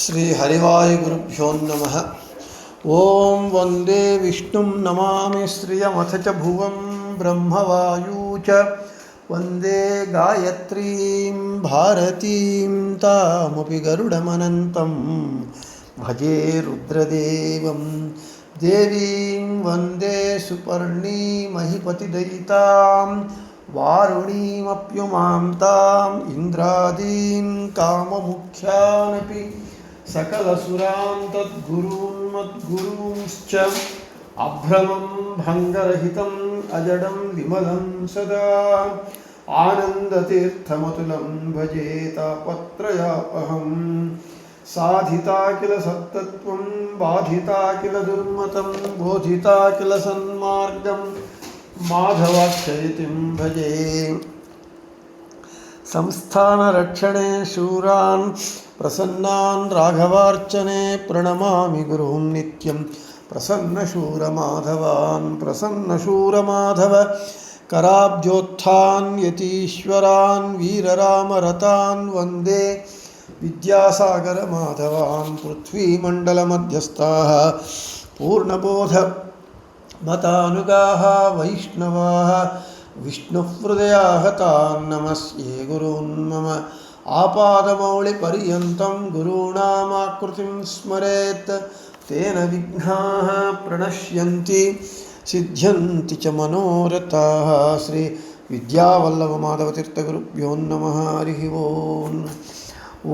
ಶ್ರೀ ಹರಿವಾಯುಗುರುಭ್ಯೋ ನಮಃ. ಓಂ ವಂದೇ ವಿಷ್ಣುಂ ನಮಾಮಿ ಶ್ರಿಯಮಥ ಚ ಭುವಂ ಬ್ರಹ್ಮವಾಯೂ ಚ ವಂದೇ ಗಾಯತ್ರೀಂ ಭಾರತೀಂ ತಾಮಪಿ ಗರುಡಮನಂತಂ ಭಜೆ ರುದ್ರದೇವಂ ದೇವೀಂ ವಂದೇ ಸುಪರ್ಣೀಮಹಿಪತಿದಯಿತಾಂ ವಾರುಣೀಮಪ್ಯುಮಾಂ ತಾಂ ಇಂದ್ರಾದೀನ್ ಕಾಮಮುಖ್ಯಾನಪಿ ಸಕಲಸುರಾನ್ ತದ್ಗುರೂನ್ ಮದ್ಗುರೂಂಶ್ಚ ಅಭ್ರಮಂ ಭಂಗರಹಿತಂ ಅಜಡಂ ವಿಮಲಂ ಸದಾ ಆನಂದತೀರ್ಥಮತುಲಂ ಭಜೆ ತಾಪತ್ರಯಾಪಹಂ. ಸಾಧಿತಾ ಕಿಲ ಸತ್ತತ್ವಂ ಬಾಧಿತಾ ಕಿಲ ದುರ್ಮತಂ ಬೋಧಿತಾ ಕಿಲ ಸನ್ಮಾರ್ಗಂ ಮಾಧವಾಕ್ಷಯತಿಂ ಭಜೆ. ಸಂಸ್ಥಾನ ರಕ್ಷಣೆ ಶೂರಾನ್ ಪ್ರಸನ್ನಾನ್ ರಾಘವಾರ್ಚನೆ ಪ್ರಣಮಾಮಿ ಗುರುಂ ನಿತ್ಯಂ ಪ್ರಸನ್ನಶೂರಮಾಧವಾನ್ ಪ್ರಸನ್ನಶೂರಮಾಧವ ಕರಾಬ್ಜೋತ್ಥಾನ್ ಯತೀಶ್ವರಾನ್ ವೀರರಾಮರತಾನ್ ವಂದೇ ವಿದ್ಯಾಸಾಗರ ಮಾಧವಾನ್ ಪೃಥ್ವೀಮಂಡಲಮಧ್ಯಸ್ಥಾಃ ಪೂರ್ಣಬೋಧ ಮತಾನುಗಾಃ ವೈಷ್ಣವಾಃ ವಿಷ್ಣುಹೃದಯಾಃ ತಾನ್ ನಮಸ್ಯೆ ಗುರೂನ್ ಮಮ ಆಪಾದಮೌಳಿಪರ್ಯಂತಂ ಗುರುಣಾಮಾಕೃತಿಂ ಸ್ಮರೇತ್ ತೇನ ವಿಘ್ನಾಃ ಪ್ರಣಶ್ಯಂತಿ ಸಿದ್ಧ್ಯಂತಿ ಚ ಮನೋರಥಾಃ. ಶ್ರೀ ವಿದ್ಯಾವಲ್ಲಭ ಮಾಧವತೀರ್ಥಗುರುಭ್ಯೋ ನಮಃ. ಹರಿ ಓಂ.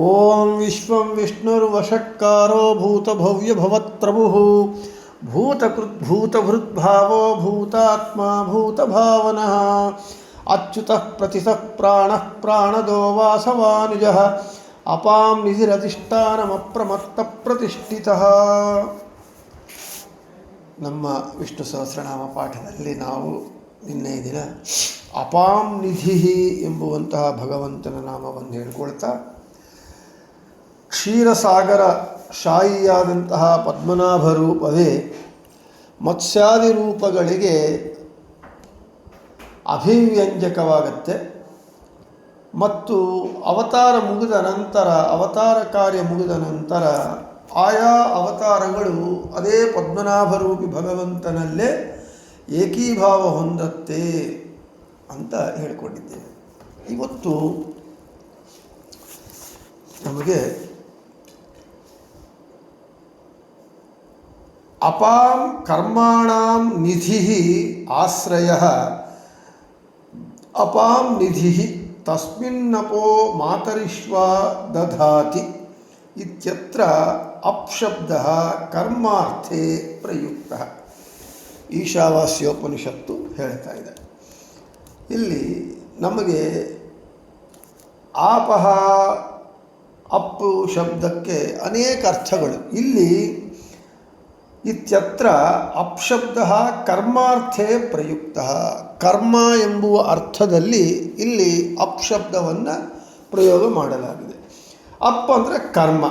ಓಂ ವಿಶ್ವಂ ವಿಷ್ಣುರ್ವಷಟ್ಕಾರೋ ಭೂತಭವ್ಯಭವತ್ಪ್ರಭುಃ ಭೂತಕೃದ್ಭೂತಭೃದ್ಭಾವೋ ಭೂತಾತ್ಮ ಭೂತಭಾವನಃ ಅಚ್ಯುತಃ ಪ್ರತಿತಃ ಪ್ರಾಣಃ ಪ್ರಾಣದೋ ವಾಸವಾನುಜಃ ಅಪಾಂ ನಿಧಿರಧಿಷ್ಠಾನಮಪ್ರಮತ್ತ ಪ್ರತಿಷ್ಠಿತಃ. ನಮ್ಮ ವಿಷ್ಣು ಸಹಸ್ರನಾಮ ಪಾಠದಲ್ಲಿ ನಾವು ನಿನ್ನೆ ದಿನ ಅಪಾಂ ನಿಧಿ ಎಂಬುವಂತಹ ಭಗವಂತನ ನಾಮವನ್ನು ಹೇಳ್ಕೊಳ್ತಾ ಕ್ಷೀರಸಾಗರ ಶಾಯಿಯಾದಂತಹ ಪದ್ಮನಾಭ ರೂಪವೇ ಮತ್ಸ್ಯಾದಿ ರೂಪಗಳಿಗೆ ಅಭಿವ್ಯಂಜಕವಾಗತ್ತೆ ಮತ್ತು ಅವತಾರ ಮುಗಿದ ನಂತರ ಅವತಾರ ಕಾರ್ಯ ಮುಗಿದ ನಂತರ ಆಯಾ ಅವತಾರಗಳು ಅದೇ ಪದ್ಮನಾಭರೂಪಿ ಭಗವಂತನಲ್ಲೇ ಏಕೀಭಾವ ಹೊಂದತ್ತೆ ಅಂತ ಹೇಳಿಕೊಂಡಿದ್ದೇವೆ. ಇವತ್ತು ನಮಗೆ ಅಪಾಂ ಕರ್ಮಾಣಾಂ ನಿಧಿ ಆಶ್ರಯಃ ಅಪಾಂ ನಿಧಿ ತಸ್ಮಿನ್ನಪೋ ಮಾತರಿಶ್ವಾ ದಧಾತಿ ಇತ್ಯತ್ರ ಅಪ್ಶಬ್ದಃ ಕರ್ಮಾರ್ಥೇ ಪ್ರಯುಕ್ತಃ. ಈಶಾವಾಸ್ಯೋಪನಿಷತ್ತು ಹೇಳ್ತಾ ಇದೆ. ಇಲ್ಲಿ ನಮಗೆ ಆಪಹ ಅಪ್ಪು ಶಬ್ದಕ್ಕೆ ಅನೇಕ ಅರ್ಥಗಳು. ಇಲ್ಲಿ ಇತ್ಯತ್ರ ಅಪ್ಶಬ್ದ ಕರ್ಮಾರ್ಥೇ ಪ್ರಯುಕ್ತ. ಕರ್ಮ ಎಂಬುವ ಅರ್ಥದಲ್ಲಿ ಇಲ್ಲಿ ಅಪ್ಶಬ್ದವನ್ನು ಪ್ರಯೋಗ ಮಾಡಲಾಗಿದೆ. ಅಪ್ ಅಂದರೆ ಕರ್ಮ,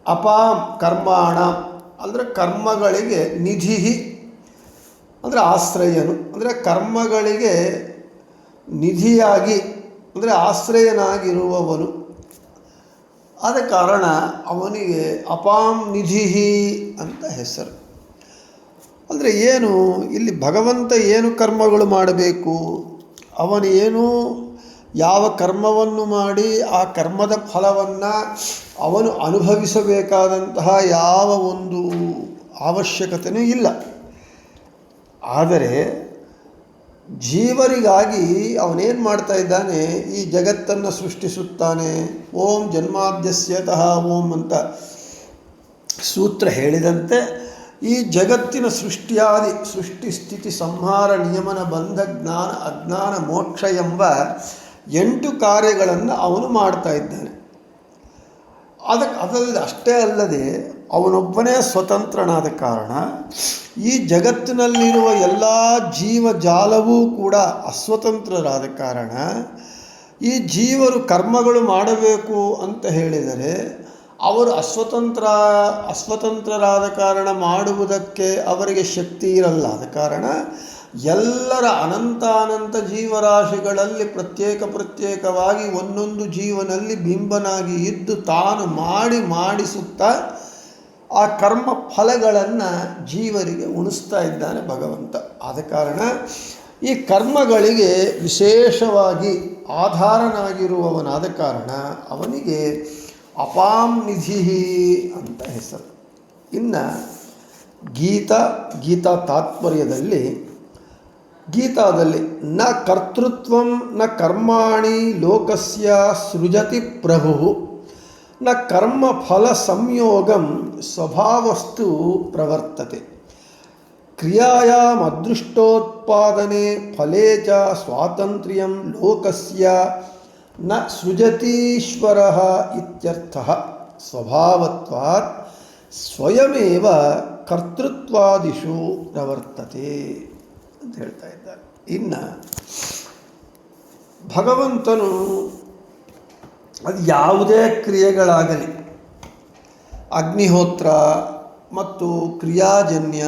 ಅಪಾಂ ಕರ್ಮಾಣ ಅಂದರೆ ಕರ್ಮಗಳಿಗೆ, ನಿಧಿ ಅಂದರೆ ಆಶ್ರಯನು ಅಂದರೆ ಕರ್ಮಗಳಿಗೆ ನಿಧಿಯಾಗಿ ಅಂದರೆ ಆಶ್ರಯನಾಗಿರುವವನು. ಆದ ಕಾರಣ ಅವನಿಗೆ ಅಪಾಂ ನಿಧಿ ಅಂತ ಹೆಸರು. ಅಂದರೆ ಏನು, ಇಲ್ಲಿ ಭಗವಂತ ಏನು ಕರ್ಮಗಳು ಮಾಡಬೇಕು, ಅವನು ಏನು ಯಾವ ಕರ್ಮವನ್ನು ಮಾಡಿ ಆ ಕರ್ಮದ ಫಲವನ್ನು ಅವನು ಅನುಭವಿಸಬೇಕಾದಂತಹ ಯಾವ ಒಂದು ಅವಶ್ಯಕತೆಯೂ ಇಲ್ಲ. ಆದರೆ ಜೀವರಿಗಾಗಿ ಅವನೇನು ಮಾಡ್ತಾ ಇದ್ದಾನೆ, ಈ ಜಗತ್ತನ್ನು ಸೃಷ್ಟಿಸುತ್ತಾನೆ. ಓಂ ಜನ್ಮಾದ್ಯಸ್ಯತಃ ಓಂ ಅಂತ ಸೂತ್ರ ಹೇಳಿದಂತೆ ಈ ಜಗತ್ತಿನ ಸೃಷ್ಟಿಯಾದಿ ಸೃಷ್ಟಿ ಸ್ಥಿತಿ ಸಂಹಾರ ನಿಯಮನ ಬಂಧ ಜ್ಞಾನ ಅಜ್ಞಾನ ಮೋಕ್ಷ ಎಂಬ 8 ಕಾರ್ಯಗಳನ್ನು ಅವನು ಮಾಡ್ತಾ ಇದ್ದಾನೆ. ಅದಲ್ಲದೆ ಅಷ್ಟೇ ಅಲ್ಲದೆ ಅವನೊಬ್ಬನೇ ಸ್ವತಂತ್ರನಾದ ಕಾರಣ ಈ ಜಗತ್ತಿನಲ್ಲಿರುವ ಎಲ್ಲ ಜೀವಜಾಲವೂ ಕೂಡ ಅಸ್ವತಂತ್ರರಾದ ಕಾರಣ ಈ ಜೀವರು ಕರ್ಮಗಳು ಮಾಡಬೇಕು ಅಂತ ಹೇಳಿದರೆ ಅವರು ಅಸ್ವತಂತ್ರರಾದ ಕಾರಣ ಮಾಡುವುದಕ್ಕೆ ಅವರಿಗೆ ಶಕ್ತಿ ಇರಲ್ಲ. ಆದ ಕಾರಣ ಎಲ್ಲರ ಅನಂತ ಜೀವರಾಶಿಗಳಲ್ಲಿ ಪ್ರತ್ಯೇಕವಾಗಿ ಒಂದೊಂದು ಜೀವನಲ್ಲಿ ಬಿಂಬನಾಗಿ ಇದ್ದು ತಾನು ಮಾಡಿಸುತ್ತಾ ಆ ಕರ್ಮ ಫಲಗಳನ್ನು ಜೀವರಿಗೆ ಉಣಿಸ್ತಾ ಇದ್ದಾನೆ ಭಗವಂತ. ಆದ ಕಾರಣ ಈ ಕರ್ಮಗಳಿಗೆ ವಿಶೇಷವಾಗಿ ಆಧಾರನಾಗಿರುವವನಾದ ಕಾರಣ ಅವನಿಗೆ ಅಪಾಂ ನಿಧಿ ಅಂತ ಹೆಸರು. ಇನ್ನು ಗೀತಾ ತಾತ್ಪರ್ಯದಲ್ಲಿ ಗೀತಾದಲ್ಲಿ ನ ಕರ್ತೃತ್ವಂ ನ ಕರ್ಮಾಣಿ ಲೋಕಸ್ಯ ಸೃಜತಿ ಪ್ರಭು ನ ಕರ್ಮಫಲ ಸಂಯೋಗಂ ಸ್ವಭಾವಸ್ತು ಪ್ರವರ್ತತೆ ಕ್ರಿಯಾಯಾಮ್ ಅದೃಷ್ಟೋತ್ಪಾದನೆ ಫಲೇ ಚ ಸ್ವಾತಂತ್ರ್ಯಂ ಲೋಕಸ್ಯ ನ ಸೃಜತೀಶ್ವರಃ ಇತ್ಯರ್ಥಃ ಸ್ವಭಾವತ್ವಾತ್ ಸ್ವಯಮೇವ ಕರ್ತೃತ್ವಾದಿಷು ಪ್ರವರ್ತತೆ ಅಂತ ಹೇಳ್ತಾ ಇದ್ದಾರೆ. ಇನ್ನು ಭಗವಂತನು ಅದು ಯಾವುದೇ ಕ್ರಿಯೆಗಳಾಗಲಿ, ಅಗ್ನಿಹೋತ್ರ ಮತ್ತು ಕ್ರಿಯಾಜನ್ಯ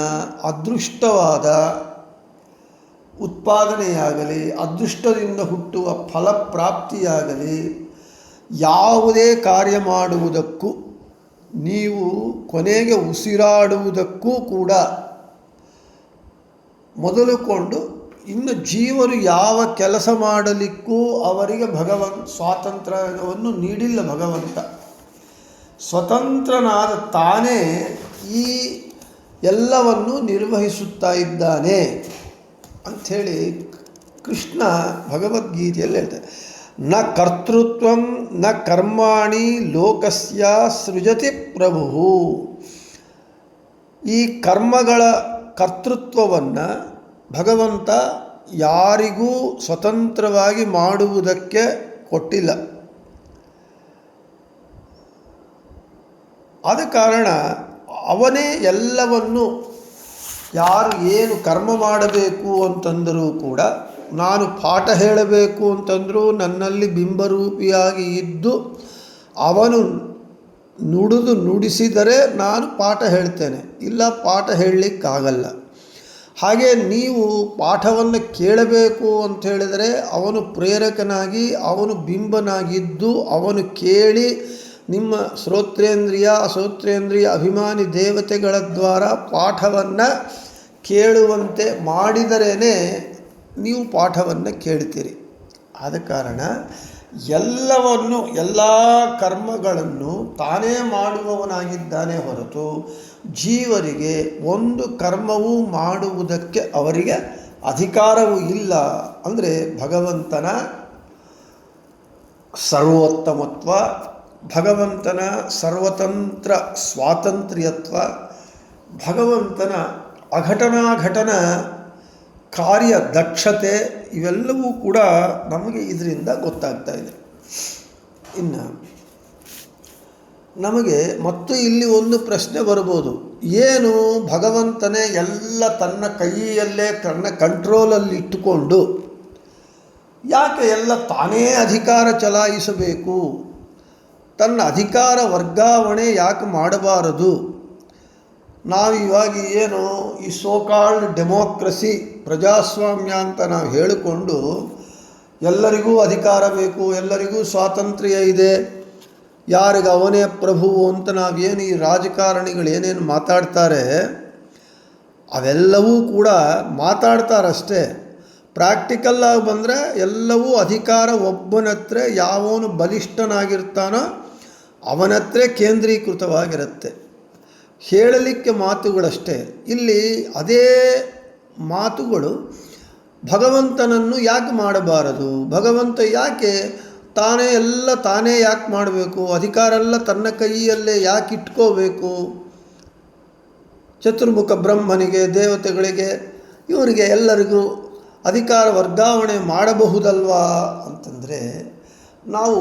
ಅದೃಷ್ಟವಾದ ಉತ್ಪಾದನೆಯಾಗಲಿ, ಅದೃಷ್ಟದಿಂದ ಹುಟ್ಟುವ ಫಲಪ್ರಾಪ್ತಿಯಾಗಲಿ, ಯಾವುದೇ ಕಾರ್ಯ ಮಾಡುವುದಕ್ಕೂ ನೀವು ಕೊನೆಗೆ ಉಸಿರಾಡುವುದಕ್ಕೂ ಕೂಡ ಮೊದಲುಕೊಂಡು ಇನ್ನು ಜೀವರು ಯಾವ ಕೆಲಸ ಮಾಡಲಿಕ್ಕೂ ಅವರಿಗೆ ಸ್ವಾತಂತ್ರ್ಯವನ್ನು ನೀಡಿಲ್ಲ. ಭಗವಂತ ಸ್ವತಂತ್ರನಾದ ತಾನೇ ಈ ಎಲ್ಲವನ್ನು ನಿರ್ವಹಿಸುತ್ತಾ ಇದ್ದಾನೆ ಅಂಥೇಳಿ ಕೃಷ್ಣ ಭಗವದ್ಗೀತೆಯಲ್ಲಿ ಹೇಳ್ತಾರೆ. ನ ಕರ್ತೃತ್ವಂ ನ ಕರ್ಮಾಣಿ ಲೋಕಸ್ಯ ಸೃಜತಿ ಪ್ರಭು. ಈ ಕರ್ಮಗಳ ಕರ್ತೃತ್ವವನ್ನು ಭಗವಂತ ಯಾರಿಗೂ ಸ್ವತಂತ್ರವಾಗಿ ಮಾಡುವುದಕ್ಕೆ ಕೊಟ್ಟಿಲ್ಲ. ಆದ ಕಾರಣ ಅವನೇ ಎಲ್ಲವನ್ನು ಯಾರು ಏನು ಕರ್ಮ ಮಾಡಬೇಕು ಅಂತಂದರೂ ಕೂಡ, ನಾನು ಪಾಠ ಹೇಳಬೇಕು ಅಂತಂದರೂ ನನ್ನಲ್ಲಿ ಬಿಂಬರೂಪಿಯಾಗಿ ಇದ್ದು ಅವನು ನುಡಿಸಿದರೆ ನಾನು ಪಾಠ ಹೇಳ್ತೇನೆ, ಇಲ್ಲ ಪಾಠ ಹೇಳಲಿಕ್ಕಾಗಲ್ಲ. ಹಾಗೆ ನೀವು ಪಾಠವನ್ನು ಕೇಳಬೇಕು ಅಂತ ಹೇಳಿದರೆ ಅವನು ಪ್ರೇರಕನಾಗಿ ಅವನು ಬಿಂಬನಾಗಿದ್ದು ಅವನು ಕೇಳಿ ನಿಮ್ಮ ಶ್ರೋತ್ರೇಂದ್ರಿಯ ಅಭಿಮಾನಿ ದೇವತೆಗಳ ದ್ವಾರ ಪಾಠವನ್ನು ಕೇಳುವಂತೆ ಮಾಡಿದರೇ ನೀವು ಪಾಠವನ್ನು ಕೇಳ್ತೀರಿ. ಆದ ಕಾರಣ ಎಲ್ಲ ಕರ್ಮಗಳನ್ನು ತಾನೇ ಮಾಡುವವನಾಗಿದ್ದಾನೆ ಹೊರತು ಜೀವರಿಗೆ ಒಂದು ಕರ್ಮವೂ ಮಾಡುವುದಕ್ಕೆ ಅವರಿಗೆ ಅಧಿಕಾರವೂ ಇಲ್ಲ. ಅಂದರೆ ಭಗವಂತನ ಸರ್ವೋತ್ತಮತ್ವ, ಭಗವಂತನ ಸರ್ವತಂತ್ರ ಸ್ವಾತಂತ್ರ್ಯತ್ವ, ಭಗವಂತನ ಅಘಟನಾಘಟನ ಕಾರ್ಯ ದಕ್ಷತೆ ಇವೆಲ್ಲವೂ ಕೂಡ ನಮಗೆ ಇದರಿಂದ ಗೊತ್ತಾಗ್ತಾ ಇದೆ. ಇನ್ನು ನಮಗೆ ಮತ್ತು ಇಲ್ಲಿ ಒಂದು ಪ್ರಶ್ನೆ ಬರ್ಬೋದು, ಏನು ಭಗವಂತನೇ ಎಲ್ಲ ತನ್ನ ಕೈಯಲ್ಲೇ ತನ್ನ ಕಂಟ್ರೋಲಲ್ಲಿ ಇಟ್ಟುಕೊಂಡು ಯಾಕೆ ಎಲ್ಲ ತಾನೇ ಅಧಿಕಾರ ಚಲಾಯಿಸಬೇಕು, ತನ್ನ ಅಧಿಕಾರ ವರ್ಗಾವಣೆ ಯಾಕೆ ಮಾಡಬಾರದು? ನಾವಿವಾಗ ಏನು ಈ ಸೋಕಾಲ್ಡ್ ಡೆಮೋಕ್ರಸಿ ಪ್ರಜಾಸ್ವಾಮ್ಯ ಅಂತ ನಾವು ಹೇಳಿಕೊಂಡು ಎಲ್ಲರಿಗೂ ಅಧಿಕಾರ ಬೇಕು, ಎಲ್ಲರಿಗೂ ಸ್ವಾತಂತ್ರ್ಯ ಇದೆ, ಯಾರಿಗೆ ಅವನೇ ಪ್ರಭು ಅಂತ ನಾವೇನು ಈ ರಾಜಕಾರಣಿಗಳು ಏನೇನು ಮಾತಾಡ್ತಾರೆ ಅವೆಲ್ಲವೂ ಕೂಡ ಮಾತಾಡ್ತಾರಷ್ಟೇ. ಪ್ರಾಕ್ಟಿಕಲ್ಲಾಗಿ ಬಂದರೆ ಎಲ್ಲವೂ ಅಧಿಕಾರ ಒಬ್ಬನತ್ರ ಯಾವನು ಬಲಿಷ್ಠನಾಗಿರ್ತಾನೋ ಅವನತ್ರ ಕೇಂದ್ರೀಕೃತವಾಗಿರುತ್ತೆ. ಹೇಳಲಿಕ್ಕೆ ಮಾತುಗಳಷ್ಟೇ. ಇಲ್ಲಿ ಅದೇ ಮಾತುಗಳು ಭಗವಂತನನ್ನು ಯಾಕೆ ಮಾಡಬಾರದು, ಭಗವಂತ ಯಾಕೆ ತಾನೇ ಯಾಕೆ ಮಾಡಬೇಕು, ಅಧಿಕಾರ ಎಲ್ಲ ತನ್ನ ಕೈಯಲ್ಲೇ ಯಾಕೆ ಇಟ್ಕೋಬೇಕು, ಚತುರ್ಮುಖ ಬ್ರಹ್ಮನಿಗೆ ದೇವತೆಗಳಿಗೆ ಇವರಿಗೆ ಎಲ್ಲರಿಗೂ ಅಧಿಕಾರ ವರ್ಗಾವಣೆ ಮಾಡಬಹುದಲ್ವಾ ಅಂತಂದರೆ ನಾವು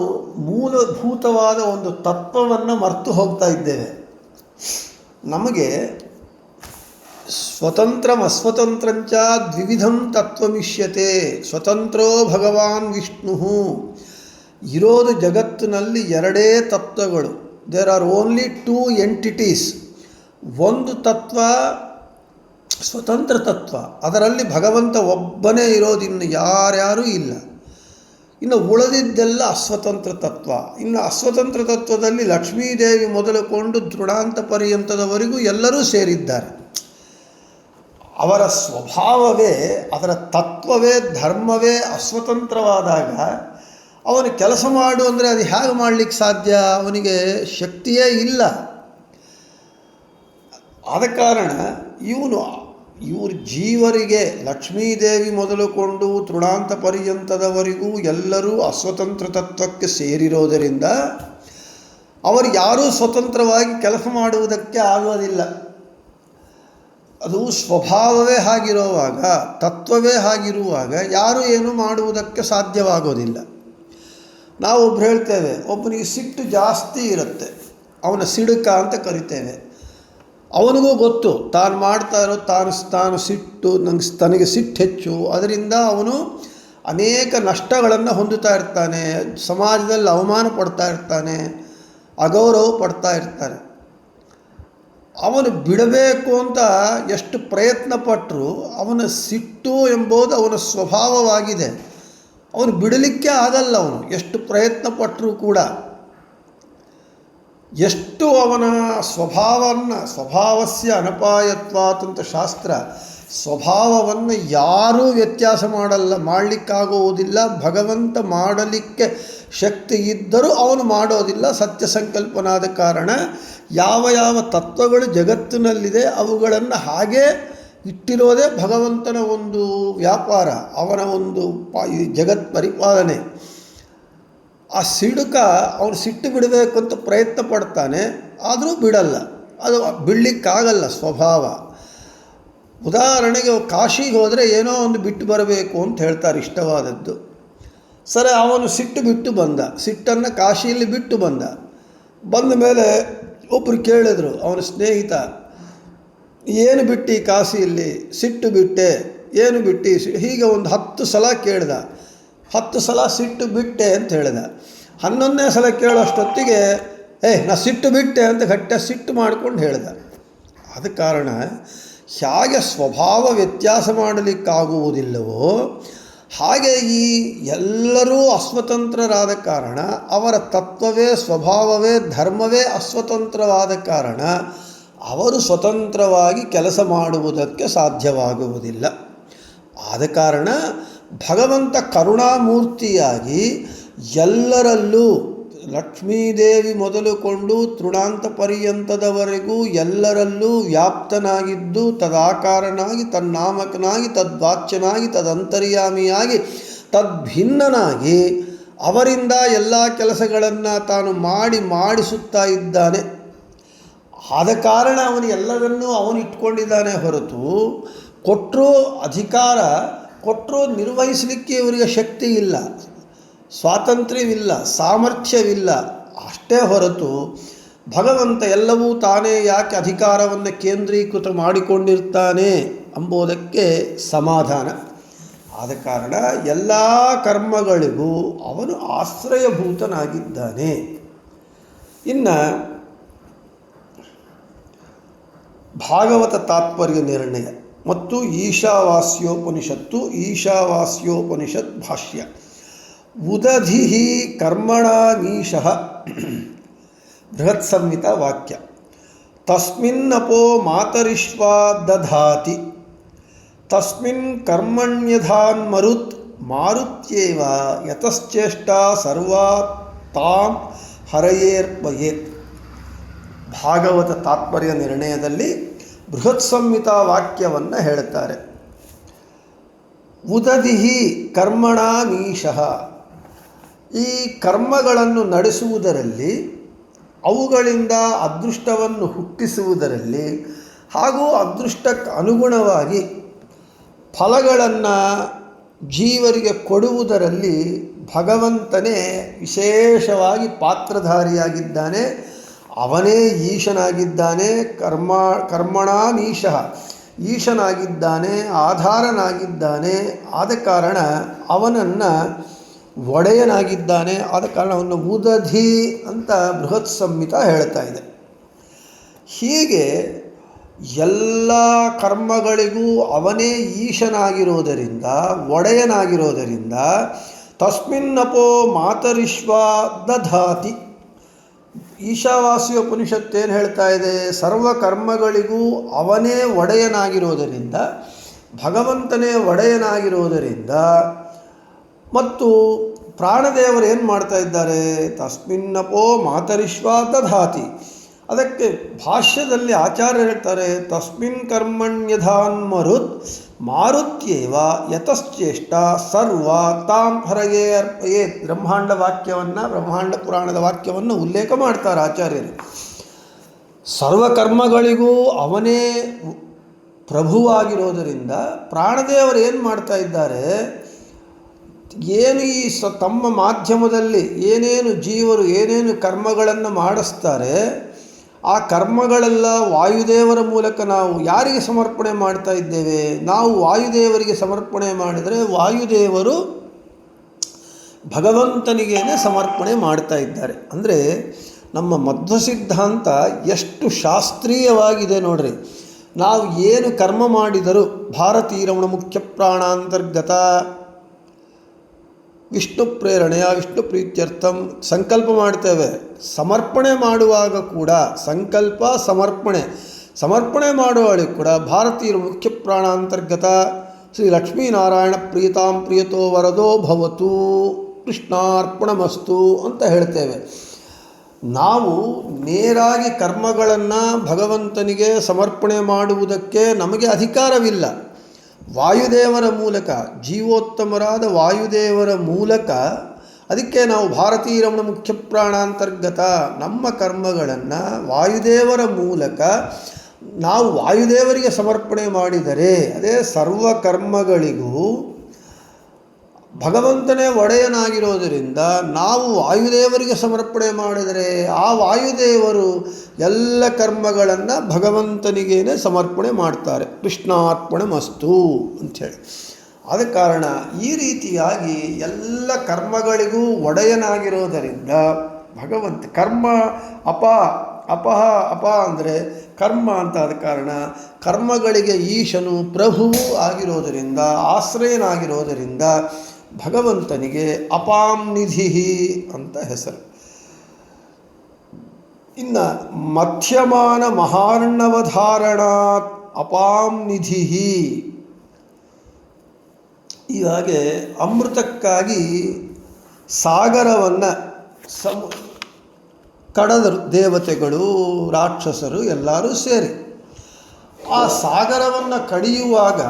ಮೂಲಭೂತವಾದ ಒಂದು ತತ್ವವನ್ನು ಮರೆತು ಹೋಗ್ತಾ ಇದ್ದೇವೆ. ನಮಗೆ ಸ್ವತಂತ್ರಂ ಅಸ್ವತಂತ್ರಂಚ ದ್ವಿವಿಧಂ ತತ್ವಮಿಷ್ಯತೆ, ಸ್ವತಂತ್ರೋ ಭಗವಾನ್ ವಿಷ್ಣು. ಇರೋದು ಜಗತ್ತಿನಲ್ಲಿ ಎರಡೇ ತತ್ವಗಳು. There are only two entities. ಒಂದು ತತ್ವ ಸ್ವತಂತ್ರ ತತ್ವ. ಅದರಲ್ಲಿ ಭಗವಂತ ಒಬ್ಬನೇ ಇರೋದಿನ್ನು ಯಾರ್ಯಾರೂ ಇಲ್ಲ. ಇನ್ನು ಉಳಿದಿದ್ದೆಲ್ಲ ಅಸ್ವತಂತ್ರ ತತ್ವ. ಇನ್ನು ಅಸ್ವತಂತ್ರ ತತ್ವದಲ್ಲಿ ಲಕ್ಷ್ಮೀದೇವಿ ಮೊದಲುಕೊಂಡು ತೃಣಾಂತ ಪರ್ಯಂತದವರೆಗೂ ಎಲ್ಲರೂ ಸೇರಿದ್ದಾರೆ. ಅವರ ಸ್ವಭಾವವೇ, ಅದರ ತತ್ವವೇ, ಧರ್ಮವೇ ಅಸ್ವತಂತ್ರವಾದಾಗ ಅವನು ಕೆಲಸ ಮಾಡು ಅಂದರೆ ಅದು ಹೇಗೆ ಮಾಡಲಿಕ್ಕೆ ಸಾಧ್ಯ? ಅವನಿಗೆ ಶಕ್ತಿಯೇ ಇಲ್ಲ. ಆದ ಕಾರಣ ಇವರು ಜೀವರಿಗೆ ಲಕ್ಷ್ಮೀದೇವಿ ಮೊದಲುಕೊಂಡು ತೃಣಾಂತ ಪರ್ಯಂತದವರೆಗೂ ಎಲ್ಲರೂ ಅಸ್ವತಂತ್ರ ತತ್ವಕ್ಕೆ ಸೇರಿರೋದರಿಂದ ಅವರು ಯಾರೂ ಸ್ವತಂತ್ರವಾಗಿ ಕೆಲಸ ಮಾಡುವುದಕ್ಕೆ ಆಗೋದಿಲ್ಲ. ಅದು ಸ್ವಭಾವವೇ ಹಾಗಿರುವಾಗ, ತತ್ವವೇ ಹಾಗಿರುವಾಗ ಯಾರೂ ಏನು ಮಾಡುವುದಕ್ಕೆ ಸಾಧ್ಯವಾಗೋದಿಲ್ಲ. ನಾವೊಬ್ಬರು ಹೇಳ್ತೇವೆ, ಒಬ್ಬನಿಗೆ ಸಿಟ್ಟು ಜಾಸ್ತಿ ಇರುತ್ತೆ, ಅವನ ಸಿಡುಕ ಅಂತ ಕರಿತೇವೆ. ಅವನಿಗೂ ಗೊತ್ತು ತಾನು ಮಾಡ್ತಾ ಇರೋ ತಾನು ಸಿಟ್ಟು, ತನಗೆ ಸಿಟ್ಟು ಹೆಚ್ಚು, ಅದರಿಂದ ಅವನು ಅನೇಕ ನಷ್ಟಗಳನ್ನು ಹೊಂದುತ್ತಾ ಇರ್ತಾನೆ, ಸಮಾಜದಲ್ಲಿ ಅವಮಾನ ಪಡ್ತಾ ಇರ್ತಾನೆ, ಅಗೌರವ ಪಡ್ತಾ ಇರ್ತಾನೆ. ಅವನು ಬಿಡಬೇಕು ಅಂತ ಎಷ್ಟು ಪ್ರಯತ್ನ ಪಟ್ಟರೂ ಅವನ ಸಿಟ್ಟು ಎಂಬುದು ಅವನ ಸ್ವಭಾವವಾಗಿದೆ. ಅವನು ಬಿಡಲಿಕ್ಕೆ ಆಗಲ್ಲ. ಅವನು ಎಷ್ಟು ಪ್ರಯತ್ನ ಪಟ್ಟರೂ ಕೂಡ, ಎಷ್ಟು ಅವನ ಸ್ವಭಾವಸ್ಯ ಅನಪಾಯತ್ವಾತ್ ಅಂತ ಶಾಸ್ತ್ರ, ಸ್ವಭಾವವನ್ನು ಯಾರೂ ವ್ಯತ್ಯಾಸ ಮಾಡಲಿಕ್ಕಾಗುವುದಿಲ್ಲ. ಭಗವಂತ ಮಾಡಲಿಕ್ಕೆ ಶಕ್ತಿ ಇದ್ದರೂ ಅವನು ಮಾಡೋದಿಲ್ಲ. ಸತ್ಯ ಸಂಕಲ್ಪನಾದ ಕಾರಣ ಯಾವ ತತ್ವಗಳು ಜಗತ್ತಿನಲ್ಲಿದೆ ಅವುಗಳನ್ನು ಹಾಗೇ ಇಟ್ಟಿರೋದೇ ಭಗವಂತನ ಒಂದು ವ್ಯಾಪಾರ, ಅವನ ಒಂದು ಜಗತ್ ಪರಿಪಾಲನೆ. ಆ ಸಿಡುಕ ಅವನು ಸಿಟ್ಟು ಬಿಡಬೇಕು ಅಂತ ಪ್ರಯತ್ನ ಪಡ್ತಾನೆ, ಆದರೂ ಬಿಡಲ್ಲ. ಅದು ಬಿಡಲಿಕ್ಕಾಗಲ್ಲ ಸ್ವಭಾವ. ಉದಾಹರಣೆಗೆ ಕಾಶಿಗೆ ಹೋದರೆ ಏನೋ ಒಂದು ಬಿಟ್ಟು ಬರಬೇಕು ಅಂತ ಹೇಳ್ತಾರೆ, ಇಷ್ಟವಾದದ್ದು. ಸರಿ, ಅವನು ಸಿಟ್ಟು ಬಿಟ್ಟು ಬಂದ, ಸಿಟ್ಟನ್ನು ಕಾಶಿಯಲ್ಲಿ ಬಿಟ್ಟು ಬಂದ ಮೇಲೆ ಒಬ್ಬರು ಕೇಳಿದ್ರು, ಅವನ ಸ್ನೇಹಿತ, ಏನು ಬಿಟ್ಟು ಕಾಶಿಯಲ್ಲಿ? ಸಿಟ್ಟು ಬಿಟ್ಟೆ. ಏನು ಬಿಟ್ಟು? ಹೀಗೆ ಒಂದು 10 ಸಲ ಕೇಳ್ದ. 10 ಸಲ ಸಿಟ್ಟು ಬಿಟ್ಟೆ ಅಂತ ಹೇಳಿದ. 11ನೇ ಸಲ ಕೇಳೋಷ್ಟೊತ್ತಿಗೆ ನಾ ಸಿಟ್ಟು ಬಿಟ್ಟೆ ಅಂತ ಗಟ್ಟಿ ಸಿಟ್ಟು ಮಾಡ್ಕೊಂಡು ಹೇಳ್ದ. ಆದ ಕಾರಣ ಹೇಗೆ ಸ್ವಭಾವ ವ್ಯತ್ಯಾಸ ಮಾಡಲಿಕ್ಕಾಗುವುದಿಲ್ಲವೋ ಹಾಗೆ ಈ ಎಲ್ಲರೂ ಅಸ್ವತಂತ್ರರಾದ ಕಾರಣ, ಅವರ ತತ್ವವೇ, ಸ್ವಭಾವವೇ, ಧರ್ಮವೇ ಅಸ್ವತಂತ್ರವಾದ ಕಾರಣ ಅವರು ಸ್ವತಂತ್ರವಾಗಿ ಕೆಲಸ ಮಾಡುವುದಕ್ಕೆ ಸಾಧ್ಯವಾಗುವುದಿಲ್ಲ. ಆದ ಕಾರಣ ಭಗವಂತ ಕರುಣಾಮೂರ್ತಿಯಾಗಿ ಎಲ್ಲರಲ್ಲೂ, ಲಕ್ಷ್ಮೀದೇವಿ ಮೊದಲುಕೊಂಡು ತೃಣಾಂತ ಪರ್ಯಂತದವರೆಗೂ ಎಲ್ಲರಲ್ಲೂ ವ್ಯಾಪ್ತನಾಗಿದ್ದು, ತದಾಕಾರನಾಗಿ, ತನ್ನಾಮಕನಾಗಿ, ತದ್ವಾಚ್ಯನಾಗಿ, ತದಂತರ್ಯಾಮಿಯಾಗಿ, ತದ್ಭಿನ್ನನಾಗಿ ಅವರಿಂದ ಎಲ್ಲ ಕೆಲಸಗಳನ್ನು ತಾನು ಮಾಡಿಸುತ್ತಾ ಇದ್ದಾನೆ. ಆದ ಕಾರಣ ಅವನು ಎಲ್ಲರನ್ನೂ ಅವನು ಇಟ್ಕೊಂಡಿದ್ದಾನೆ ಹೊರತು, ಕೊಟ್ಟರೂ ಅಧಿಕಾರ ಕೊಟ್ಟರೂ ನಿರ್ವಹಿಸಲಿಕ್ಕೆ ಇವರಿಗೆ ಶಕ್ತಿ ಇಲ್ಲ, ಸ್ವಾತಂತ್ರ್ಯವಿಲ್ಲ, ಸಾಮರ್ಥ್ಯವಿಲ್ಲ. ಅಷ್ಟೇ ಹೊರತು ಭಗವಂತ ಎಲ್ಲವೂ ತಾನೇ ಯಾಕೆ ಅಧಿಕಾರವನ್ನು ಕೇಂದ್ರೀಕೃತ ಮಾಡಿಕೊಂಡಿರ್ತಾನೆ ಎಂಬುದಕ್ಕೆ ಸಮಾಧಾನ. ಆದ ಕಾರಣ ಎಲ್ಲ ಕರ್ಮಗಳಿಗೂ ಅವನು ಆಶ್ರಯಭೂತನಾಗಿದ್ದಾನೆ. ಇನ್ನು ಭಾಗವತ ತಾತ್ಪರ್ಯ ನಿರ್ಣಯ ಮತ್ತು ಈಶಾವಾಸ್ಯೋಪನಿಷತ್ ಭಾಷ್ಯ. ಉದಧಿ ಕರ್ಮಣಾನೀಶಃ ಬೃಹತ್ ಸಂಹಿತಾ ವಾಕ್ಯ. ತಸ್ಮಿನ್ನಪೋ ಮಾತರಿಶ್ವಾ ದಧಾತಿ ತಸ್ಮಿನ್ ಕರ್ಮಣ್ಯಧಾನ್ಮರುತ್ ಮಾರುತ್ಯೇವ ಯತಶ್ಚೇಷ್ಟಾ ಸರ್ವಾ ತಾಂ ಹರಯೇರ್ಪಯೇತ್. ಭಾಗವತ ತಾತ್ಪರ್ಯ ನಿರ್ಣಯದಲ್ಲಿ ಬೃಹತ್ ಸಂಹಿತಾ ವಾಕ್ಯವನ್ನು ಹೇಳುತ್ತಾರೆ. ಉದಧಿಹಿ ಕರ್ಮಣಾನೀಶಃ, ಈ ಕರ್ಮಗಳನ್ನು ನಡೆಸುವುದರಲ್ಲಿ, ಅವುಗಳಿಂದ ಅದೃಷ್ಟವನ್ನು ಹುಟ್ಟಿಸುವುದರಲ್ಲಿ ಹಾಗೂ ಅದೃಷ್ಟಕ್ಕೆ ಅನುಗುಣವಾಗಿ ಫಲಗಳನ್ನು ಜೀವರಿಗೆ ಕೊಡುವುದರಲ್ಲಿ ಭಗವಂತನೇ ವಿಶೇಷವಾಗಿ ಪಾತ್ರಧಾರಿಯಾಗಿದ್ದಾನೆ. ಅವನೇ ಈಶನಾಗಿದ್ದಾನೆ. ಕರ್ಮಣಾನೀಶಃ, ಈಶನಾಗಿದ್ದಾನೆ, ಆಧಾರನಾಗಿದ್ದಾನೆ. ಆದ ಕಾರಣ ಅವನನ್ನು ಒಡೆಯನಾಗಿದ್ದಾನೆ. ಆದ ಕಾರಣ ಅವನು ಉದಧಿ ಅಂತ ಬೃಹತ್ ಸಂಹಿತ ಹೇಳ್ತಾ ಇದೆ. ಹೀಗೆ ಎಲ್ಲ ಕರ್ಮಗಳಿಗೂ ಅವನೇ ಈಶನಾಗಿರೋದರಿಂದ, ಒಡೆಯನಾಗಿರೋದರಿಂದ ತಸ್ಮಿನ್ನಪೋ ಮಾತರಿಶ್ವ ದಧಾತಿ. ಈಶಾವಾಸ್ಯ ಉಪನಿಷತ್ತೇನು ಹೇಳ್ತಾ ಇದೆ? ಸರ್ವ ಕರ್ಮಗಳಿಗೂ ಅವನೇ ಒಡೆಯನಾಗಿರೋದರಿಂದ, ಭಗವಂತನೇ ಒಡೆಯನಾಗಿರೋದರಿಂದ, ಮತ್ತು ಪ್ರಾಣದೇವರು ಏನು ಮಾಡ್ತಾ ಇದ್ದಾರೆ? ತಸ್ಮಿನ್ನಪೋ ಮಾತರಿಶ್ವ ದಧಾತಿ. ಅದಕ್ಕೆ ಭಾಷ್ಯದಲ್ಲಿ ಆಚಾರ್ಯ ಹೇಳ್ತಾರೆ, ತಸ್ಮಿನ್ ಕರ್ಮಣ್ಯಧಾನ್ ಮಾರುತ್ಯೇವ ಯತಶ್ಚೇಷ್ಟ ಸರ್ವ ತಾಂ ಹರಯೇ ಅರ್ಪಯೇತ್. ಬ್ರಹ್ಮಾಂಡ ವಾಕ್ಯವನ್ನು, ಬ್ರಹ್ಮಾಂಡ ಪುರಾಣದ ವಾಕ್ಯವನ್ನು ಉಲ್ಲೇಖ ಮಾಡ್ತಾರೆ ಆಚಾರ್ಯರು. ಸರ್ವಕರ್ಮಗಳಿಗೂ ಅವನೇ ಪ್ರಭುವಾಗಿರೋದರಿಂದ ಪ್ರಾಣದೇವರು ಏನು ಮಾಡ್ತಾ ಇದ್ದಾರೆ? ಏನು ಈ ತಮ್ಮ ಮಾಧ್ಯಮದಲ್ಲಿ ಏನೇನು ಜೀವರು ಏನೇನು ಕರ್ಮಗಳನ್ನು ಮಾಡಿಸ್ತಾರೆ, ಆ ಕರ್ಮಗಳೆಲ್ಲ ವಾಯುದೇವರ ಮೂಲಕ ನಾವು ಯಾರಿಗೆ ಸಮರ್ಪಣೆ ಮಾಡ್ತಾ ಇದ್ದೇವೆ? ನಾವು ವಾಯುದೇವರಿಗೆ ಸಮರ್ಪಣೆ ಮಾಡಿದರೆ ವಾಯುದೇವರು ಭಗವಂತನಿಗೇನೆ ಸಮರ್ಪಣೆ ಮಾಡ್ತಾ ಇದ್ದಾರೆ. ಅಂದರೆ ನಮ್ಮ ಮಧ್ವ ಸಿದ್ಧಾಂತ ಎಷ್ಟು ಶಾಸ್ತ್ರೀಯವಾಗಿದೆ ನೋಡ್ರಿ. ನಾವು ಏನು ಕರ್ಮ ಮಾಡಿದರೂ ಭಾರತೀರಮಣ ಮುಖ್ಯ ಪ್ರಾಣಾಂತರ್ಗತ ವಿಷ್ಣು ಪ್ರೇರಣೆಯ ವಿಷ್ಣು ಪ್ರೀತ್ಯರ್ಥಂ ಸಂಕಲ್ಪ ಮಾಡ್ತೇವೆ. ಸಮರ್ಪಣೆ ಮಾಡುವಾಗ ಕೂಡ ಸಂಕಲ್ಪ ಸಮರ್ಪಣೆ ಮಾಡುವವಳಿಗೆ ಕೂಡ ಭಾರತೀಯರು ಮುಖ್ಯ ಪ್ರಾಣಾಂತರ್ಗತ ಶ್ರೀ ಲಕ್ಷ್ಮೀನಾರಾಯಣ ಪ್ರೀತಾಂ ಪ್ರಿಯತೋ ವರದೋ ಭವತು ಕೃಷ್ಣಾರ್ಪಣಮಸ್ತು ಅಂತ ಹೇಳ್ತೇವೆ. ನಾವು ನೇರಾಗಿ ಕರ್ಮಗಳನ್ನು ಭಗವಂತನಿಗೆ ಸಮರ್ಪಣೆ ಮಾಡುವುದಕ್ಕೆ ನಮಗೆ ಅಧಿಕಾರವಿಲ್ಲ. ವಾಯುದೇವರ ಮೂಲಕ, ಜೀವೋತ್ತಮರಾದ ವಾಯುದೇವರ ಮೂಲಕ, ಅದಕ್ಕೆ ನಾವು ಭಾರತೀರಮಣ ಮುಖ್ಯ ಪ್ರಾಣಾಂತರ್ಗತ ನಮ್ಮ ಕರ್ಮಗಳನ್ನು ವಾಯುದೇವರ ಮೂಲಕ ನಾವು ವಾಯುದೇವರಿಗೆ ಸಮರ್ಪಣೆ ಮಾಡಿದರೆ ಅದೇ ಸರ್ವ ಕರ್ಮಗಳಿಗೂ ಭಗವಂತನೇ ಒಡೆಯನಾಗಿರೋದರಿಂದ ನಾವು ವಾಯುದೇವರಿಗೆ ಸಮರ್ಪಣೆ ಮಾಡಿದರೆ ಆ ವಾಯುದೇವರು ಎಲ್ಲ ಕರ್ಮಗಳನ್ನು ಭಗವಂತನಿಗೇನೆ ಸಮರ್ಪಣೆ ಮಾಡ್ತಾರೆ. ಕೃಷ್ಣಾರ್ಪಣಮಸ್ತು ಅಂಥೇಳಿ. ಆದ ಕಾರಣ ಈ ರೀತಿಯಾಗಿ ಎಲ್ಲ ಕರ್ಮಗಳಿಗೂ ಒಡೆಯನಾಗಿರೋದರಿಂದ ಭಗವಂತ ಕರ್ಮ ಅಪ ಅಂದರೆ ಕರ್ಮ ಅಂತ ಆದ ಕಾರಣ ಕರ್ಮಗಳಿಗೆ ಈಶನು ಪ್ರಭುವು ಆಗಿರೋದರಿಂದ, ಆಶ್ರಯನಾಗಿರೋದರಿಂದ ಭಗವಂತನಿಗೆ ಅಪಾಂನಿಧಿ ಅಂತ ಹೆಸರು. ಇನ್ನು ಮಧ್ಯಮಾನ ಮಹಾರ್ಣವಧಾರಣಾತ್ ಅಪಾಂನಿಧಿ. ಹೀಗೆ ಅಮೃತಕ್ಕಾಗಿ ಸಾಗರವನ್ನು ಕಡದರು ದೇವತೆಗಳು, ರಾಕ್ಷಸರು ಎಲ್ಲರೂ ಸೇರಿ ಆ ಸಾಗರವನ್ನು ಕಡಿಯುವಾಗ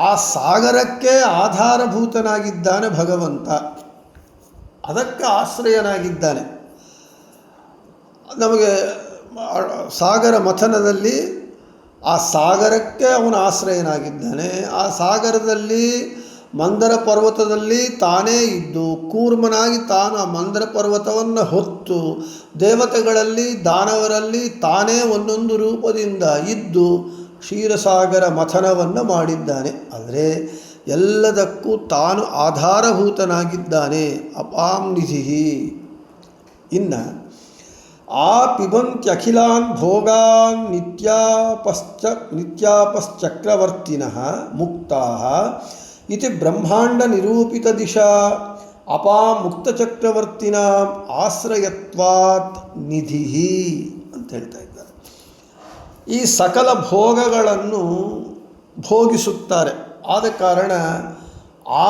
ಆ ಸಾಗರಕ್ಕೆ ಆಧಾರಭೂತನಾಗಿದ್ದಾನೆ ಭಗವಂತ, ಅದಕ್ಕೆ ಆಶ್ರಯನಾಗಿದ್ದಾನೆ. ನಮಗೆ ಸಾಗರ ಮಥನದಲ್ಲಿ ಆ ಸಾಗರಕ್ಕೆ ಅವನು ಆಶ್ರಯನಾಗಿದ್ದಾನೆ. ಆ ಸಾಗರದಲ್ಲಿ ಮಂದರ ಪರ್ವತದಲ್ಲಿ ತಾನೇ ಇದ್ದು ಕೂರ್ಮನಾಗಿ ತಾನು ಆ ಮಂದರ ಪರ್ವತವನ್ನು ಹೊತ್ತು ದೇವತೆಗಳಲ್ಲಿ ದಾನವರಲ್ಲಿ ತಾನೇ ಒಂದೊಂದು ರೂಪದಿಂದ ಇದ್ದು ಕ್ಷೀರಸಾಗರ ಮಥನವನ್ನು ಮಾಡಿದ್ದಾನೆ. ಆದರೆ ಎಲ್ಲದಕ್ಕೂ ತಾನು ಆಧಾರಭೂತನಾಗಿದ್ದಾನೆ. ಅಪಾಂನಿಧಿ. ಇನ್ನು ಆ ಪಿಬಂತ್ಯಖಿಲಾನ್ ಭೋಗಾನ್ ನಿತ್ಯಾಪಶ್ಚಕ್ರವರ್ತಿನಃ ಮುಕ್ತಾಃ ಇತಿ ಬ್ರಹ್ಮಾಂಡ ನಿರೂಪಿತ ದಿಶಾ ಅಪಾಮುಕ್ತಚಕ್ರವರ್ತಿನ ಆಶ್ರಯತ್ವಾತ್ ನಿಧಿ ಅಂತ ಹೇಳ್ತಾ ಇದ್ದಾರೆ. ಈ ಸಕಲ ಭೋಗಗಳನ್ನು ಭೋಗಿಸುತ್ತಾರೆ. ಆದ ಕಾರಣ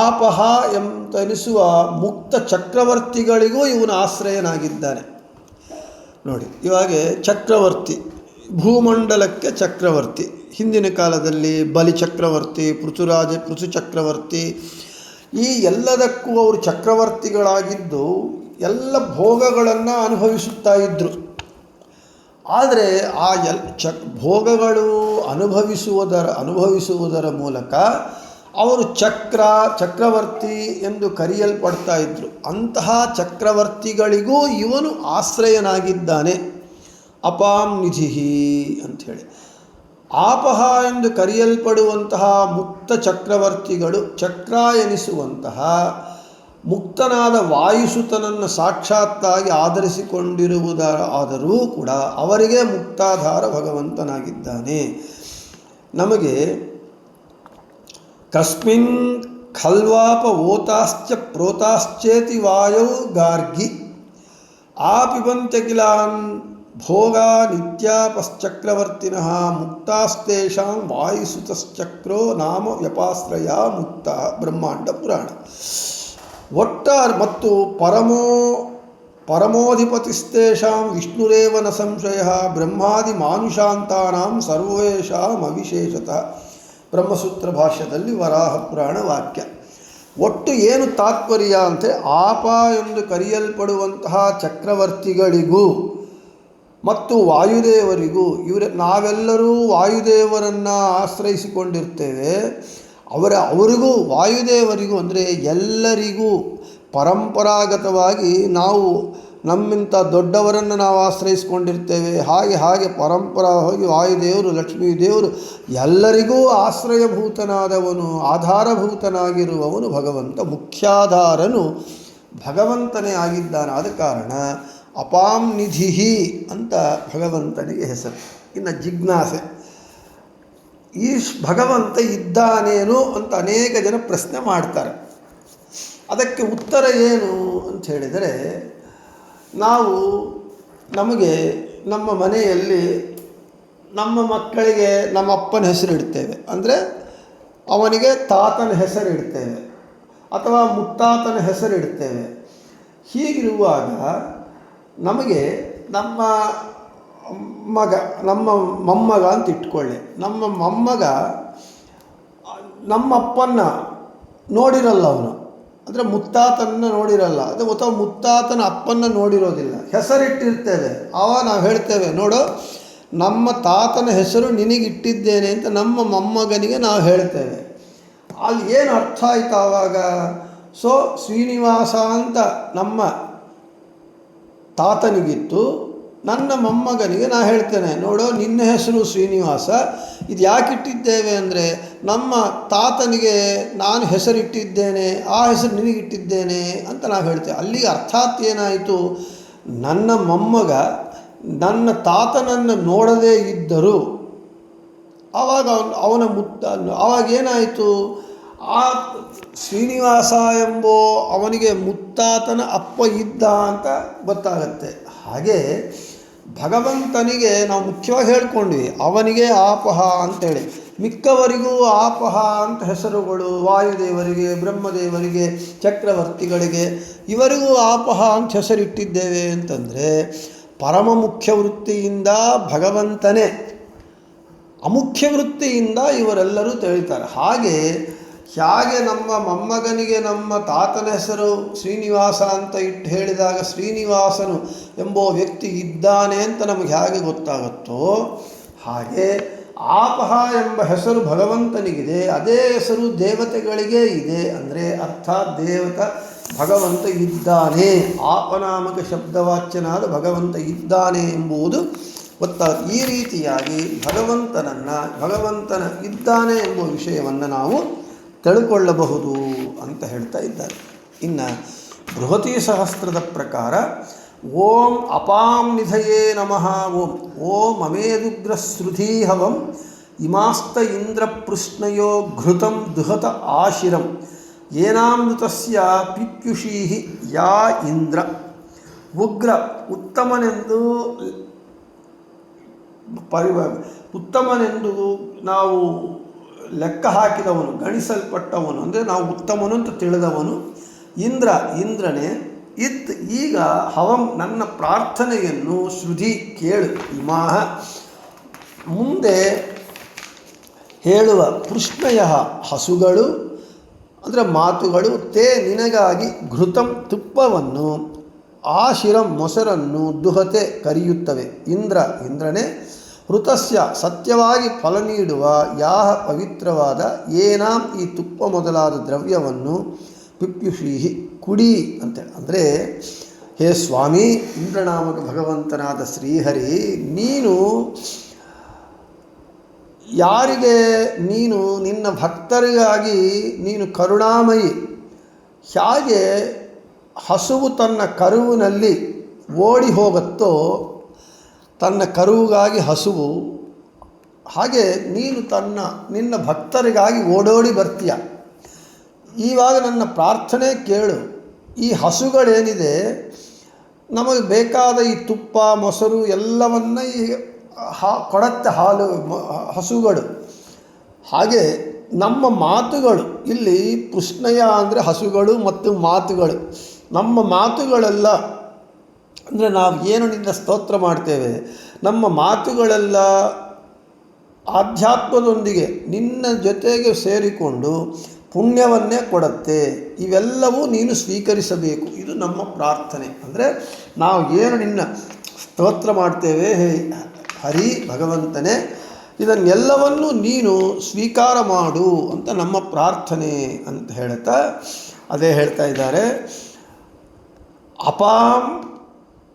ಆಪಹ ಎಂತನಿಸುವ ಮುಕ್ತ ಚಕ್ರವರ್ತಿಗಳಿಗೂ ಇವನು ಆಶ್ರಯನಾಗಿದ್ದಾನೆ. ನೋಡಿ, ಇವಾಗ ಚಕ್ರವರ್ತಿ, ಭೂಮಂಡಲಕ್ಕೆ ಚಕ್ರವರ್ತಿ. ಹಿಂದಿನ ಕಾಲದಲ್ಲಿ ಬಲಿ ಚಕ್ರವರ್ತಿ, ಪೃಥು ಚಕ್ರವರ್ತಿ, ಈ ಎಲ್ಲದಕ್ಕೂ ಅವರು ಚಕ್ರವರ್ತಿಗಳಾಗಿದ್ದು ಎಲ್ಲ ಭೋಗಗಳನ್ನು ಅನುಭವಿಸುತ್ತಾ ಇದ್ದರು. ಆದರೆ ಆ ಭೋಗಗಳು ಅನುಭವಿಸುವುದರ ಮೂಲಕ ಅವರು ಚಕ್ರವರ್ತಿ ಎಂದು ಕರೆಯಲ್ಪಡ್ತಾ ಇದ್ದರು. ಅಂತಹ ಚಕ್ರವರ್ತಿಗಳಿಗೂ ಇವನು ಆಶ್ರಯನಾಗಿದ್ದಾನೆ. ಅಪಾಂನಿಧಿ ಅಂಥೇಳಿ ಆಪಹ ಎಂದು ಕರೆಯಲ್ಪಡುವಂತಹ ಮುಕ್ತ ಚಕ್ರವರ್ತಿಗಳು, ಚಕ್ರ ಎನಿಸುವಂತಹ ಮುಕ್ತನಾದ ವಾಯುಸುತನನ್ನು ಸಾಕ್ಷಾತ್ತಾಗಿ ಆಧರಿಸಿಕೊಂಡಿರುವುದಾದರೂ ಕೂಡ ಅವರಿಗೆ ಮುಕ್ತಾಧಾರ ಭಗವಂತನಾಗಿದ್ದಾನೆ. ನಮಗೆ ಕಸ್ಮಿನ್ ಖಲ್ವಾಪ ಓತಾಶ್ಚ ಪ್ರೋತಾಶ್ಚೇತಿ ವಾಯೌ ಗಾರ್ಗಿ ಆಪಿಬಂತ್ಯ ಕಿಲಾನ್ ಭೋಗಾ ನಿತ್ಯಾಪಶ್ಚಕ್ರವರ್ತಿನಃ ಮುಕ್ತಾಸ್ತೇಷಾಂ ವಾಯುಸುತಶ್ಚಕ್ರೋ ನಾಮ ವ್ಯಪಾಶ್ರಯ ಮುಕ್ತ ಬ್ರಹ್ಮಾಂಡ ಪುರಾಣ. ಮತ್ತು ಪರಮೋಧಿಪತಿಸ್ತೇಷಾಂ ವಿಷ್ಣುರೇವ ನ ಸಂಶಯ ಬ್ರಹ್ಮಾದಿ ಮಾನುಷಾಂತಾನಾಂ ಸರ್ವೇಷಾಂ ಅವಿಶೇಷತಃ. ಬ್ರಹ್ಮಸೂತ್ರ ಭಾಷ್ಯದಲ್ಲಿ ವರಾಹ ಪುರಾಣ ವಾಕ್ಯ. ಒಟ್ಟು ಏನು ತಾತ್ಪರ್ಯ ಅಂದರೆ ಆಪ ಎಂದು ಕರೆಯಲ್ಪಡುವಂತಹ ಚಕ್ರವರ್ತಿಗಳಿಗೂ ಮತ್ತು ವಾಯುದೇವರಿಗೂ ನಾವೆಲ್ಲರೂ ವಾಯುದೇವರನ್ನು ಆಶ್ರಯಿಸಿಕೊಂಡಿರ್ತೇವೆ. ಅವರಿಗೂ ವಾಯುದೇವರಿಗೂ ಅಂದರೆ ಎಲ್ಲರಿಗೂ ಪರಂಪರಾಗತವಾಗಿ ನಾವು ನಮ್ಮಿಂತ ದೊಡ್ಡವರನ್ನು ನಾವು ಆಶ್ರಯಿಸಿಕೊಂಡಿರ್ತೇವೆ. ಹಾಗೆ ಪರಂಪರಾವಾಗಿ ವಾಯುದೇವರು ಲಕ್ಷ್ಮೀದೇವರು ಎಲ್ಲರಿಗೂ ಆಶ್ರಯಭೂತನಾದವನು, ಆಧಾರಭೂತನಾಗಿರುವವನು ಭಗವಂತ. ಮುಖ್ಯಾಧಾರನು ಭಗವಂತನೇ ಆಗಿದ್ದಾನೆ. ಆದ ಕಾರಣ ಅಪಾಂ ನಿಧಿ ಅಂತ ಭಗವಂತನಿಗೆ ಹೆಸರು. ಇನ್ನು ಜಿಜ್ಞಾಸೆ, ಈ ಭಗವಂತ ಇದ್ದಾನೇನು ಅಂತ ಅನೇಕ ಜನ ಪ್ರಶ್ನೆ ಮಾಡ್ತಾರೆ. ಅದಕ್ಕೆ ಉತ್ತರ ಏನು ಅಂತ ಹೇಳಿದರೆ, ನಮಗೆ ನಮ್ಮ ಮನೆಯಲ್ಲಿ ನಮ್ಮ ಮಕ್ಕಳಿಗೆ ನಮ್ಮ ಅಪ್ಪನ ಹೆಸರು ಇಡ್ತೇವೆ, ಅಂದರೆ ಅವನಿಗೆ ತಾತನ ಹೆಸರು ಇಡ್ತೇವೆ ಅಥವಾ ಮುತ್ತಾತನ ಹೆಸರು ಇಡ್ತೇವೆ. ಹೀಗಿರುವಾಗ ನಮಗೆ ನಮ್ಮ ಮೊಮ್ಮಗ ಅಂತ ಇಟ್ಕೊಳ್ಳಿ. ನಮ್ಮ ಮೊಮ್ಮಗ ನಮ್ಮ ಅಪ್ಪನ್ನ ನೋಡಿರಲ್ಲ, ಅವನು ಅಂದರೆ ಮುತ್ತಾತನ ನೋಡಿರಲ್ಲ, ಅಥವಾ ಮುತ್ತಾತನ ಅಪ್ಪನ್ನ ನೋಡಿರೋದಿಲ್ಲ. ಹೆಸರಿಟ್ಟಿರ್ತೇವೆ. ನಾವು ಹೇಳ್ತೇವೆ, ನೋಡು ನಮ್ಮ ತಾತನ ಹೆಸರು ನಿನಗಿಟ್ಟಿದ್ದೇನೆ ಅಂತ ನಮ್ಮ ಮೊಮ್ಮಗನಿಗೆ ನಾವು ಹೇಳ್ತೇವೆ. ಅಲ್ಲಿ ಏನು ಅರ್ಥ ಆಯ್ತು ಆವಾಗ? ಶ್ರೀನಿವಾಸ ಅಂತ ನಮ್ಮ ತಾತನಿಗಿತ್ತು, ನನ್ನ ಮೊಮ್ಮಗನಿಗೆ ನಾನು ಹೇಳ್ತೇನೆ, ನೋಡು ನಿನ್ನ ಹೆಸರು ಶ್ರೀನಿವಾಸ, ಇದು ಯಾಕಿಟ್ಟಿದ್ದೇವೆ ಅಂದರೆ ನಮ್ಮ ತಾತನಿಗೆ ನಾನು ಹೆಸರಿಟ್ಟಿದ್ದೇನೆ, ಆ ಹೆಸರು ನಿನಗಿಟ್ಟಿದ್ದೇನೆ ಅಂತ ನಾವು ಹೇಳ್ತೇವೆ. ಅಲ್ಲಿಗೆ ಅರ್ಥಾತ್ ಏನಾಯಿತು? ನನ್ನ ಮೊಮ್ಮಗ ನನ್ನ ತಾತನನ್ನು ನೋಡದೇ ಇದ್ದರೂ ಆವಾಗ ಅವಾಗೇನಾಯಿತು? ಆ ಶ್ರೀನಿವಾಸ ಎಂಬೋ ಅವನಿಗೆ ಮುತ್ತಾತನ ಅಪ್ಪ ಇದ್ದ ಅಂತ ಗೊತ್ತಾಗತ್ತೆ. ಹಾಗೆ ಭಗವಂತನಿಗೆ ನಾವು ಮುಖ್ಯವಾಗಿ ಹೇಳ್ಕೊಂಡ್ವಿ, ಅವನಿಗೆ ಆಪಹ ಅಂತೇಳಿ. ಮಿಕ್ಕವರಿಗೂ ಆಪಹ ಅಂತ ಹೆಸರುಗಳು, ವಾಯುದೇವರಿಗೆ, ಬ್ರಹ್ಮದೇವರಿಗೆ, ಚಕ್ರವರ್ತಿಗಳಿಗೆ ಇವರಿಗೂ ಆಪಹ ಅಂತ ಹೆಸರಿಟ್ಟಿದ್ದೇವೆ ಅಂತಂದರೆ ಪರಮ ಮುಖ್ಯ ವೃತ್ತಿಯಿಂದ ಭಗವಂತನೇ, ಅಮುಖ್ಯ ವೃತ್ತಿಯಿಂದ ಇವರೆಲ್ಲರೂ ತಿಳಿತಾರೆ. ಹಾಗೆ ನಮ್ಮ ಮೊಮ್ಮಗನಿಗೆ ನಮ್ಮ ತಾತನ ಹೆಸರು ಶ್ರೀನಿವಾಸ ಅಂತ ಇಟ್ಟು ಹೇಳಿದಾಗ ಶ್ರೀನಿವಾಸನು ಎಂಬೋ ವ್ಯಕ್ತಿ ಇದ್ದಾನೆ ಅಂತ ನಮಗೆ ಹೇಗೆ ಗೊತ್ತಾಗುತ್ತೋ, ಹಾಗೆ ಆಪಹ ಎಂಬ ಹೆಸರು ಭಗವಂತನಿಗಿದೆ, ಅದೇ ಹೆಸರು ದೇವತೆಗಳಿಗೆ ಇದೆ. ಅಂದರೆ ಅರ್ಥಾತ್ ಭಗವಂತ ಇದ್ದಾನೆ, ಆಪನಾಮಕ ಶಬ್ದವಾಚ್ಯನಾದ ಭಗವಂತ ಇದ್ದಾನೆ ಎಂಬುದು ಗೊತ್ತಾಗುತ್ತೆ. ಈ ರೀತಿಯಾಗಿ ಭಗವಂತನ ಇದ್ದಾನೆ ಎಂಬ ವಿಷಯವನ್ನು ನಾವು ತಿಳ್ಕೊಳ್ಳಬಹುದು ಅಂತ ಹೇಳ್ತಾ ಇದ್ದಾರೆ. ಇನ್ನು ಬೃಹತಿ ಸಹಸ್ರದ ಪ್ರಕಾರ ಓಂ ಅಪಾಂ ನಿಧಯೇ ನಮಃ ಓಂ ಅಮೇದುಗ್ರಶ್ರುಧೀಹವಂ ಇಮಾಸ್ತ ಇಂದ್ರ ಪೃಷ್ಣಯೋ ಘೃತಂ ದುಹತ ಆಶಿರಂ ಏನಾಮೃತಸ್ಯ ಪಿಪ್ಯುಷೀಹಿ ಯಾ ಇಂದ್ರ. ಉಗ್ರ ಉತ್ತಮನೆಂದು ನಾವು ಲೆಕ್ಕ ಹಾಕಿದವನು, ಗಣಿಸಲ್ಪಟ್ಟವನು, ಅಂದರೆ ನಾವು ಉತ್ತಮನು ಅಂತ ತಿಳಿದವನು ಇಂದ್ರನೇ. ಈಗ ಹವಂ ನನ್ನ ಪ್ರಾರ್ಥನೆಯನ್ನು ಶ್ರುಧಿ ಕೇಳು. ಇಮಾಹ ಮುಂದೆ ಹೇಳುವ ಪೃಷ್ಣಯ ಹಸುಗಳು ಅಂದರೆ ಮಾತುಗಳು, ತೇ ನಿನಗಾಗಿ ಘೃತಂ ತುಪ್ಪವನ್ನು, ಆಶಿರಂ ಮೊಸರನ್ನು, ದುಹತೆ ಕರೆಯುತ್ತವೆ. ಇಂದ್ರನೇ ಋತಸ್ಯ ಸತ್ಯವಾಗಿ ಫಲ ನೀಡುವ ಯಾಹ ಪವಿತ್ರವಾದ ಏನಾಂ ಈ ತುಪ್ಪ ಮೊದಲಾದ ದ್ರವ್ಯವನ್ನು ಪಿಪ್ಯುಷೀಹಿ ಕುಡಿ ಅಂತೇಳಿ. ಅಂದರೆ ಹೇ ಸ್ವಾಮಿ, ಇಂದ್ರನಾಮಕ ಭಗವಂತನಾದ ಶ್ರೀಹರಿ, ನೀನು ಯಾರಿಗೆ ನೀನು ನಿನ್ನ ಭಕ್ತರಿಗಾಗಿ ನೀನು ಕರುಣಾಮಯಿ, ಹೇಗೆ ಹಸುವು ತನ್ನ ಕರುವಿನಲ್ಲಿ ಓಡಿ ಹೋಗುತ್ತೋ, ತನ್ನ ಕರುವಿಗಾಗಿ ಹಸುವು, ಹಾಗೆ ನೀನು ನಿನ್ನ ಭಕ್ತರಿಗಾಗಿ ಓಡೋಡಿ ಬರ್ತೀಯ. ಇವಾಗ ನನ್ನ ಪ್ರಾರ್ಥನೆ ಕೇಳು. ಈ ಹಸುಗಳೇನಿದೆ, ನಮಗೆ ಬೇಕಾದ ಈ ತುಪ್ಪ ಮೊಸರು ಎಲ್ಲವನ್ನ ಈ ಕೊಡತ್ತೆ ಹಾಲು ಹಸುಗಳು. ಹಾಗೆ ನಮ್ಮ ಮಾತುಗಳು, ಇಲ್ಲಿ ಪೃಷ್ಣಯ ಅಂದರೆ ಹಸುಗಳು ಮತ್ತು ಮಾತುಗಳು, ನಮ್ಮ ಮಾತುಗಳೆಲ್ಲ ಅಂದರೆ ನಾವು ಏನು ನಿನ್ನ ಸ್ತೋತ್ರ ಮಾಡ್ತೇವೆ, ನಮ್ಮ ಮಾತುಗಳೆಲ್ಲ ಆಧ್ಯಾತ್ಮದೊಂದಿಗೆ ನಿನ್ನ ಜೊತೆಗೆ ಸೇರಿಕೊಂಡು ಪುಣ್ಯವನ್ನೇ ಕೊಡುತ್ತೆ. ಇವೆಲ್ಲವೂ ನೀನು ಸ್ವೀಕರಿಸಬೇಕು. ಇದು ನಮ್ಮ ಪ್ರಾರ್ಥನೆ. ಅಂದರೆ ನಾವು ಏನು ನಿನ್ನ ಸ್ತೋತ್ರ ಮಾಡ್ತೇವೆ, ಹರಿ ಭಗವಂತನೇ, ಇದನ್ನೆಲ್ಲವನ್ನು ನೀನು ಸ್ವೀಕಾರ ಮಾಡು ಅಂತ ನಮ್ಮ ಪ್ರಾರ್ಥನೆ ಅಂತ ಹೇಳ್ತಾ ಅದೇ ಹೇಳ್ತಾ ಇದ್ದಾರೆ. ಅಪಾಂ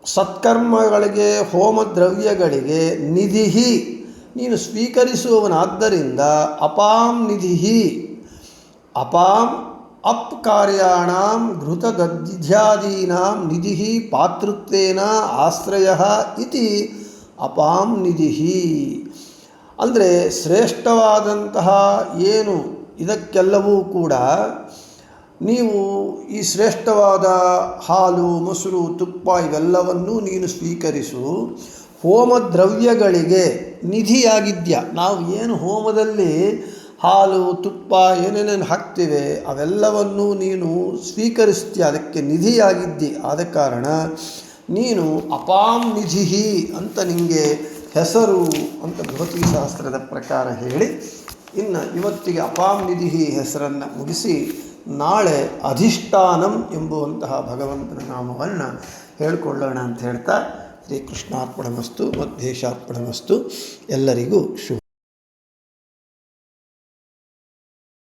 ಸತ್ಕರ್ಮಗಳಿಗೆ, ಹೋಮ ದ್ರವ್ಯಗಳಿಗೆ ನಿಧಿಹಿ, ನೀನು ಸ್ವೀಕರಿಸುವವನಾದ್ದರಿಂದ ಅಪಾಂ ನಿಧಿಹಿ. ಅಪಾಂ ಅಪ್ ಕಾರ್ಯಾಣಾಂ ಘೃತದಧ್ಯಾದೀನಾಂ ನಿಧಿಹಿ ಪಾತೃತ್ವೇನ ಆಶ್ರಯ ಇತಿ ಅಪಾಂ ನಿಧಿಹಿ. ಅಂದರೆ ಶ್ರೇಷ್ಠವಾದಂತಹ ಏನು ಇದಕ್ಕೆಲ್ಲವೂ ಕೂಡ ನೀವು ಈ ಶ್ರೇಷ್ಠವಾದ ಹಾಲು ಮೊಸರು ತುಪ್ಪ ಇವೆಲ್ಲವನ್ನೂ ನೀನು ಸ್ವೀಕರಿಸು. ಹೋಮ ದ್ರವ್ಯಗಳಿಗೆ ನಿಧಿಯಾಗಿದ್ಯಾ. ನಾವು ಏನು ಹೋಮದಲ್ಲಿ ಹಾಲು ತುಪ್ಪ ಏನೇನೇನು ಹಾಕ್ತೇವೆ ಅವೆಲ್ಲವನ್ನೂ ನೀನು ಸ್ವೀಕರಿಸ್ತೀಯ, ಅದಕ್ಕೆ ನಿಧಿಯಾಗಿದ್ದಿ. ಆದ ಕಾರಣ ನೀನು ಅಪಾಂ ನಿಧಿಹಿ ಅಂತ ನಿಮಗೆ ಹೆಸರು ಅಂತ ಭಗವತಿ ಶಾಸ್ತ್ರದ ಪ್ರಕಾರ ಹೇಳಿ, ಇನ್ನು ಇವತ್ತಿಗೆ ಅಪಾಂ ನಿಧಿಹಿ ಹೆಸರನ್ನು ಮುಗಿಸಿ ನಾಳೆ ಅಧಿಷ್ಠಾನಂ ಎಂಬುವಂತಹ ಭಗವಂತನ ನಾಮವನ್ನು ಹೇಳಿಕೊಳ್ಳೋಣ ಅಂತ ಹೇಳ್ತಾ ಶ್ರೀಕೃಷ್ಣಾರ್ಪಣಮಸ್ತು ಮಧ್ವೇಶಾರ್ಪಣಮಸ್ತು. ಎಲ್ಲರಿಗೂ ಶುಭ.